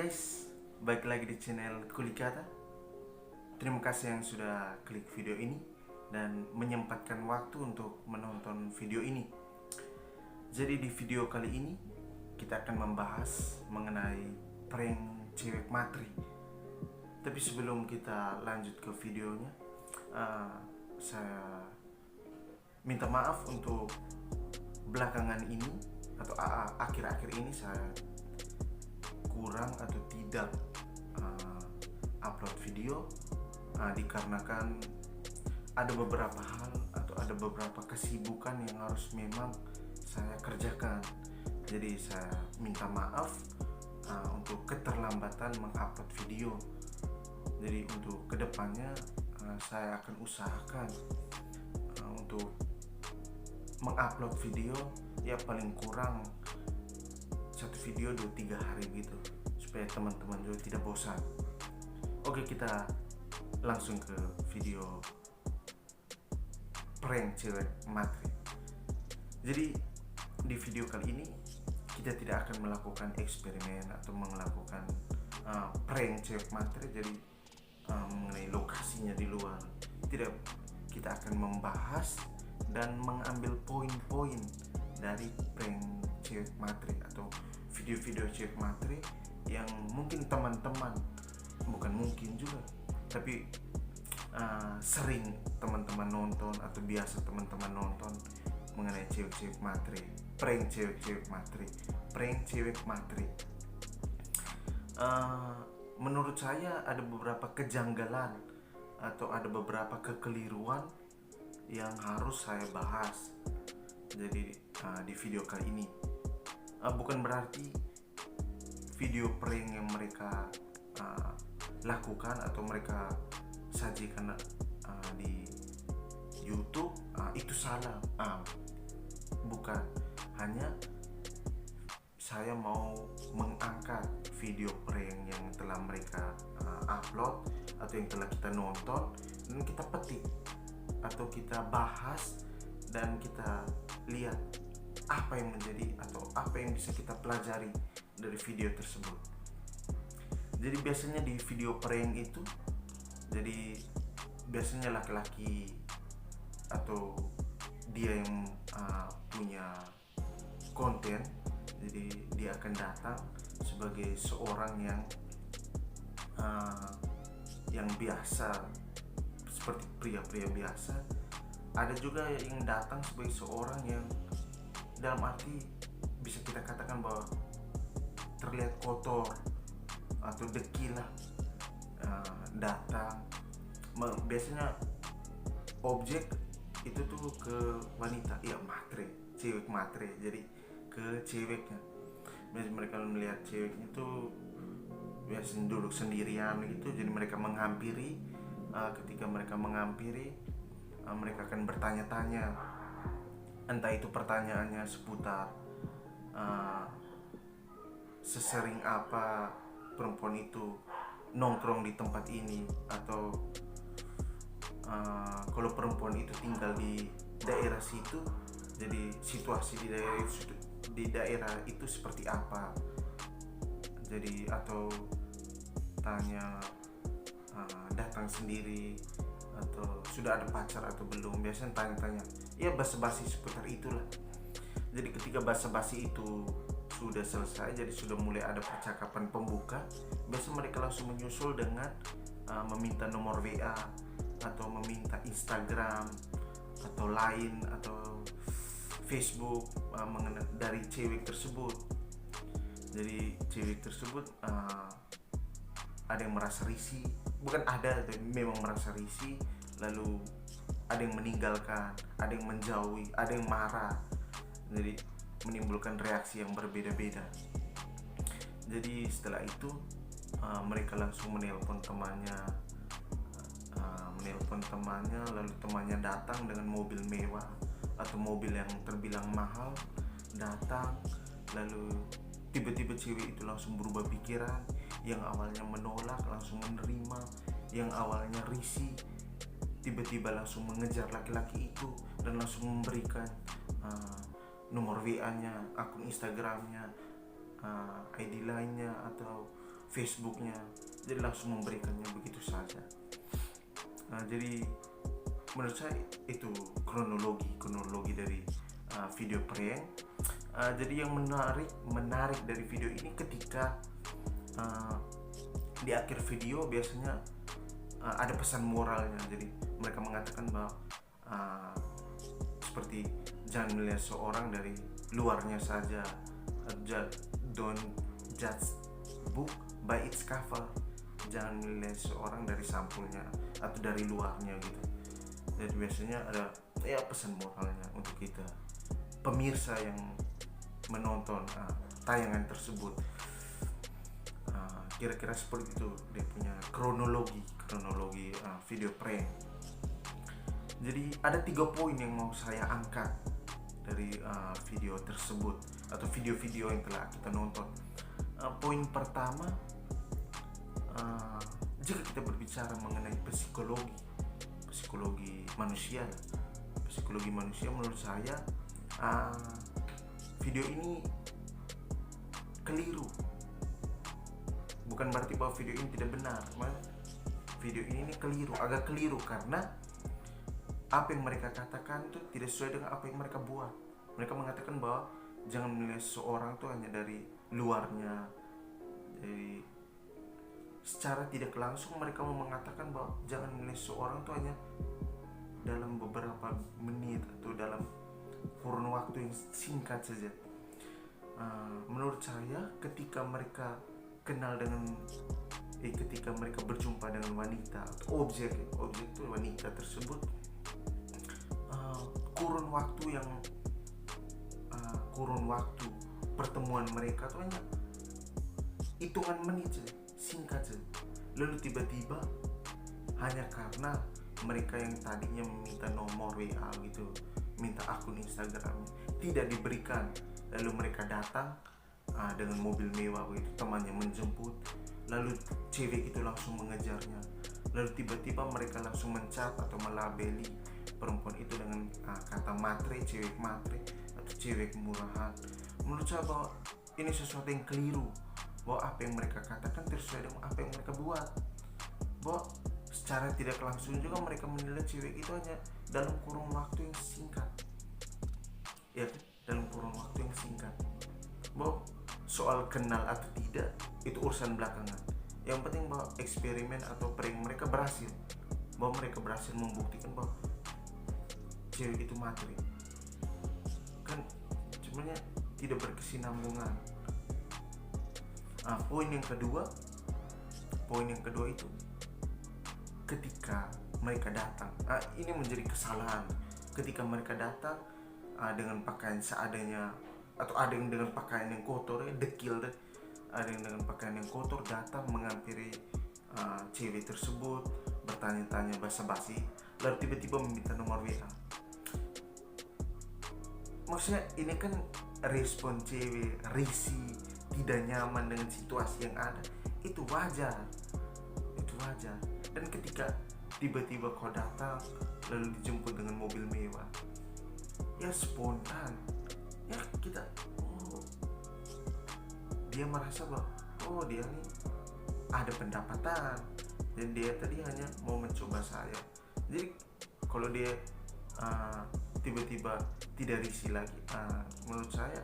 guys, balik lagi di channel Kulikata. Terima kasih yang sudah klik video ini dan menyempatkan waktu untuk menonton video ini. Jadi di video kali ini kita akan membahas mengenai prank cewek matri. Tapi sebelum kita lanjut ke videonya, saya minta maaf untuk belakangan ini atau akhir-akhir ini saya kurang atau tidak upload video dikarenakan ada beberapa hal atau ada beberapa kesibukan yang harus memang saya kerjakan. Jadi saya minta maaf untuk keterlambatan mengupload video. Jadi untuk kedepannya saya akan usahakan untuk mengupload video ya paling kurang satu video 2-3 hari gitu, supaya teman-teman juga tidak bosan. Oke, kita langsung ke video prank cewek matri. Jadi di video kali ini kita tidak akan melakukan eksperimen atau melakukan prank cewek matri. Jadi mengenai lokasinya di luar tidak, kita akan membahas dan mengambil poin-poin dari prank cewek matri atau video-video cewek matri yang mungkin teman-teman, bukan mungkin juga, tapi sering teman-teman nonton atau biasa teman-teman nonton mengenai cewek-cewek matri, prank cewek-cewek matri, prank cewek matri. Menurut saya ada beberapa kejanggalan atau ada beberapa kekeliruan yang harus saya bahas. Jadi di video kali ini bukan berarti video prank yang mereka lakukan atau mereka sajikan di YouTube itu salah, bukan. Hanya saya mau mengangkat video prank yang telah mereka upload atau yang telah kita nonton dan kita petik atau kita bahas dan kita lihat apa yang menjadi atau apa yang bisa kita pelajari dari video tersebut. Jadi biasanya di video prank itu, jadi biasanya laki-laki atau dia yang punya konten, jadi dia akan datang sebagai seorang yang biasa, seperti pria-pria biasa. Ada juga yang datang sebagai seorang yang dalam arti bisa kita katakan bahwa terlihat kotor atau dekil lah, datang. Biasanya objek itu tuh ke wanita, ya matre, cewek matre, jadi ke ceweknya. Biasanya mereka melihat ceweknya tuh biasanya duduk sendirian gitu, jadi mereka menghampiri. Ketika mereka menghampiri, mereka akan bertanya-tanya, entah itu pertanyaannya seputar sesering apa perempuan itu nongkrong di tempat ini, atau kalau perempuan itu tinggal di daerah situ, jadi situasi di daerah itu seperti apa. Jadi atau tanya datang sendiri atau sudah ada pacar atau belum. Biasanya tanya-tanya, ya basa-basi seputar itulah. Jadi ketika basa-basi itu sudah selesai, jadi sudah mulai ada percakapan pembuka, biasanya mereka langsung menyusul dengan meminta nomor WA atau meminta Instagram atau Line atau Facebook dari cewek tersebut. Jadi cewek tersebut ada yang merasa risih, bukan ada, tapi memang merasa risih, lalu ada yang meninggalkan, ada yang menjauhi, ada yang marah. Jadi menimbulkan reaksi yang berbeda-beda. Jadi setelah itu mereka langsung menelpon temannya, lalu temannya datang dengan mobil mewah atau mobil yang terbilang mahal, datang. Lalu tiba-tiba cewek itu langsung berubah pikiran, yang awalnya menolak langsung menerima, yang awalnya risih tiba-tiba langsung mengejar laki-laki itu dan langsung memberikan nomor WA-nya, akun Instagram-nya, ID lainnya atau Facebooknya, jadi langsung memberikannya begitu saja. Jadi menurut saya itu kronologi dari video prank. Jadi yang menarik dari video ini ketika di akhir video biasanya ada pesan moralnya. Jadi mereka mengatakan bahwa seperti jangan melihat seorang dari luarnya saja, don't judge book by its cover, jangan melihat seorang dari sampulnya atau dari luarnya gitu. Jadi biasanya ada pesan moralnya untuk kita pemirsa yang menonton tayangan tersebut. Kira-kira seperti itu dia punya kronologi video prank. Jadi ada 3 poin yang mau saya angkat dari video tersebut atau video-video yang telah kita nonton. Poin pertama, jika kita berbicara mengenai psikologi manusia menurut saya video ini keliru. Bukan berarti bahwa video ini tidak benar, video ini agak keliru karena apa yang mereka katakan itu tidak sesuai dengan apa yang mereka buat. Mereka mengatakan bahwa jangan menilai seorang itu hanya dari luarnya. Jadi secara tidak langsung mereka mau mengatakan bahwa jangan menilai seorang itu hanya dalam beberapa menit atau dalam kurun waktu yang singkat saja. Menurut saya ketika mereka ketika mereka berjumpa dengan wanita atau objek itu wanita tersebut, kurun waktu pertemuan mereka tuh hanya hitungan menit saja, singkat saja. Lalu tiba-tiba hanya karena mereka yang tadinya meminta nomor WA gitu, minta akun Instagramnya, tidak diberikan. Lalu mereka datang dengan mobil mewah begitu, temannya menjemput, lalu cewek itu langsung mengejarnya. Lalu tiba-tiba mereka langsung mencap atau melabeli perempuan itu dengan kata matre, cewek matre atau cewek murahan. Menurut saya bahwa ini sesuatu yang keliru, bahwa apa yang mereka katakan sesuai dengan apa yang mereka buat, bahwa secara tidak langsung juga mereka menilai cewek itu hanya dalam kurun waktu yang singkat, ya, dalam kurun waktu yang singkat. Bahwa soal kenal atau tidak itu urusan belakangan. Yang penting bahwa eksperimen atau prank mereka berhasil, bahwa mereka berhasil membuktikan bahwa cewek itu materi. Kan sebenarnya tidak berkesinambungan. Poin yang kedua itu ketika mereka datang, ini menjadi kesalahan. Ketika mereka datang dengan pakaian seadanya, atau ada yang dengan pakaian yang kotor, dekil deh. Ada yang dengan pakaian yang kotor datang menghampiri cewek tersebut, bertanya-tanya basa-basi, lalu tiba-tiba meminta nomor WA. Maksudnya ini kan respon cewek risih, tidak nyaman dengan situasi yang ada, itu wajar. Dan ketika tiba-tiba kau datang lalu dijemput dengan mobil mewah, ya spontan, ya kita dia merasa bahwa dia nih ada pendapatan dan dia tadi hanya mau mencoba saya. Jadi kalau dia tiba-tiba tidak risih lagi, menurut saya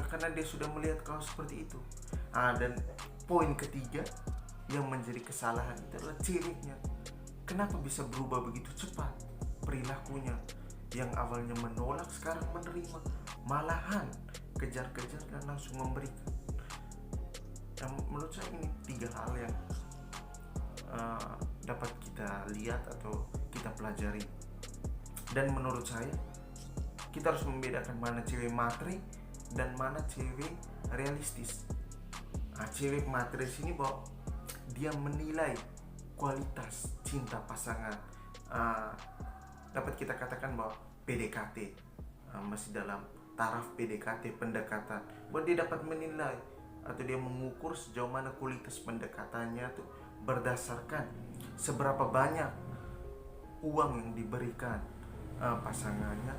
karena dia sudah melihat kau seperti itu. Dan poin ketiga yang menjadi kesalahan itu adalah ceweknya. Kenapa bisa berubah begitu cepat perilakunya? Yang awalnya menolak sekarang menerima, malahan kejar-kejar dan langsung memberikan. Yang menurut saya ini 3 hal yang dapat kita lihat atau kita pelajari. Dan menurut saya kita harus membedakan mana cewek matre dan mana cewek realistis. Cewek matre sini bahwa dia menilai kualitas cinta pasangan. Dapat kita katakan bahwa PDKT, masih dalam taraf PDKT, pendekatan, bahwa dia dapat menilai atau dia mengukur sejauh mana kualitas pendekatannya tuh berdasarkan seberapa banyak uang yang diberikan pasangannya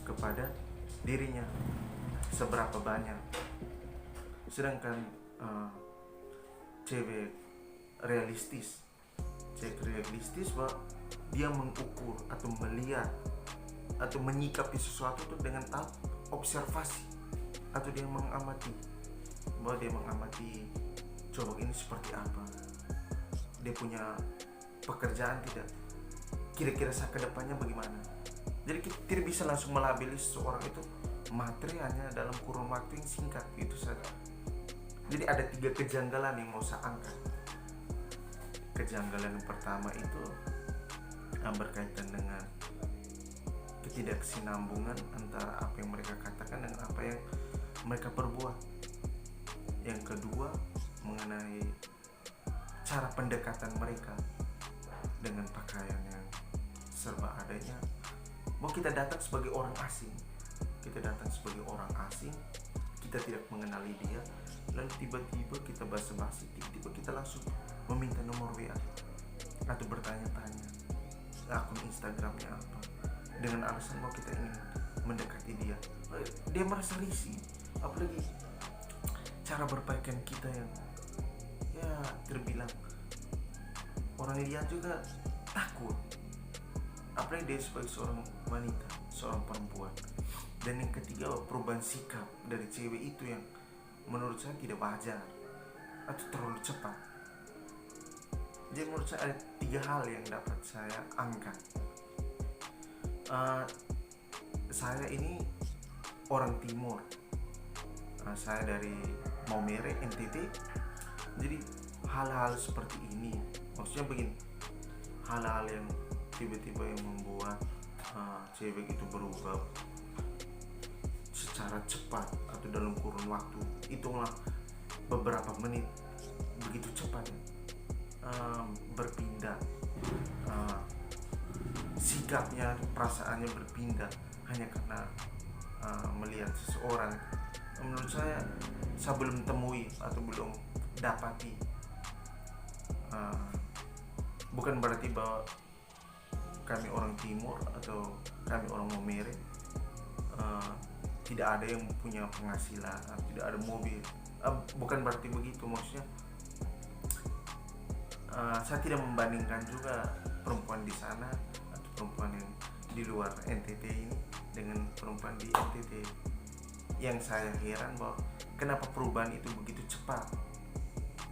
kepada dirinya, seberapa banyak. Sedangkan cewek realistis. Cewek realistis bahwa dia mengukur atau melihat atau menyikapi sesuatu itu dengan tahap observasi, atau dia mengamati, bahwa dia mengamati cowok ini seperti apa, dia punya pekerjaan tidak, kira-kira ke depannya bagaimana. Jadi kita tidak bisa langsung melabeli seseorang itu materi hanya dalam kurun waktu yang singkat, itu saja. Jadi ada 3 kejanggalan yang mau saya angkat. Kejanggalan yang pertama itu berkaitan dengan ketidaksinambungan antara apa yang mereka katakan dengan apa yang mereka perbuat. Yang kedua mengenai cara pendekatan mereka dengan pakaian yang serba adanya. Bahwa kita datang sebagai orang asing, kita tidak mengenali dia, lalu tiba-tiba kita basa-basi, tiba-tiba kita langsung meminta nomor WA atau bertanya-tanya akun Instagramnya apa, dengan alasan bahwa kita ingin mendekati dia. Dia merasa risih, apalagi cara berpakaian kita yang ya terbilang orang lihat juga takut, apalagi dia sebagai seorang wanita, seorang perempuan. Dan yang ketiga, perubahan sikap dari cewek itu yang menurut saya tidak wajar atau terlalu cepat. Jadi menurut saya ada 3 hal yang dapat saya angkat. Saya ini orang timur, saya dari Maumere, NTT. Jadi hal-hal seperti ini, maksudnya begini, hal-hal yang tiba-tiba yang membuat cewek itu berubah secara cepat atau dalam kurun waktu, hitunglah beberapa menit, begitu cepat berpindah, sikapnya, perasaannya berpindah hanya karena melihat seseorang. Menurut saya belum temui atau belum dapati. Bukan berarti bahwa kami orang timur atau kami orang Maumere tidak ada yang punya penghasilan, tidak ada mobil, bukan berarti begitu. Maksudnya saya tidak membandingkan juga perempuan di sana atau perempuan yang di luar NTT ini dengan perempuan di NTT. Yang saya heran bahwa kenapa perubahan itu begitu cepat.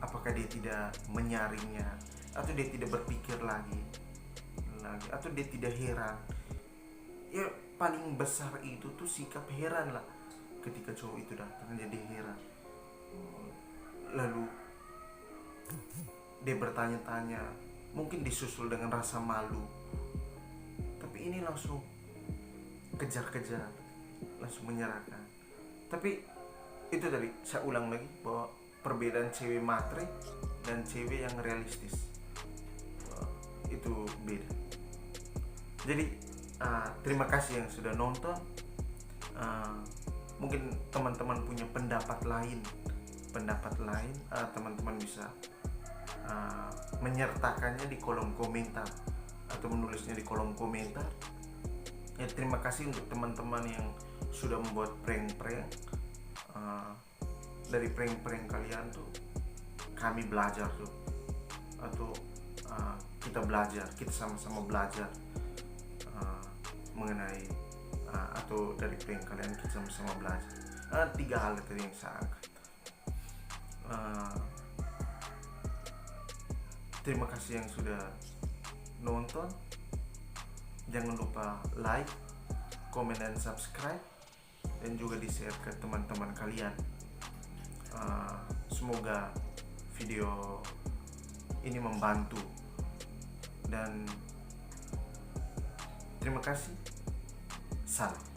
Apakah dia tidak menyaringnya, atau dia tidak berpikir lagi, atau dia tidak heran. Ya paling besar itu tuh sikap heran lah, ketika cowok itu datang jadi heran. Lalu dia bertanya-tanya, mungkin disusul dengan rasa malu, tapi ini langsung kejar-kejar, langsung menyerahkan. Tapi itu tadi saya ulang lagi bahwa perbedaan cewek matre dan cewek yang realistis itu beda. Jadi terima kasih yang sudah nonton. Mungkin teman-teman punya pendapat lain, teman-teman bisa menyertakannya di kolom komentar atau menulisnya di kolom komentar. Ya, terima kasih untuk teman-teman yang sudah membuat prank-prank. Dari prank-prank kalian tuh kami belajar tuh, atau kita sama-sama belajar mengenai atau dari prank kalian kita sama-sama belajar. 3 hal tadi yang saya angkat. Terima kasih yang sudah nonton. Jangan lupa like, komen, dan subscribe, dan juga di-share ke teman-teman kalian. Semoga video ini membantu, dan terima kasih. Salam.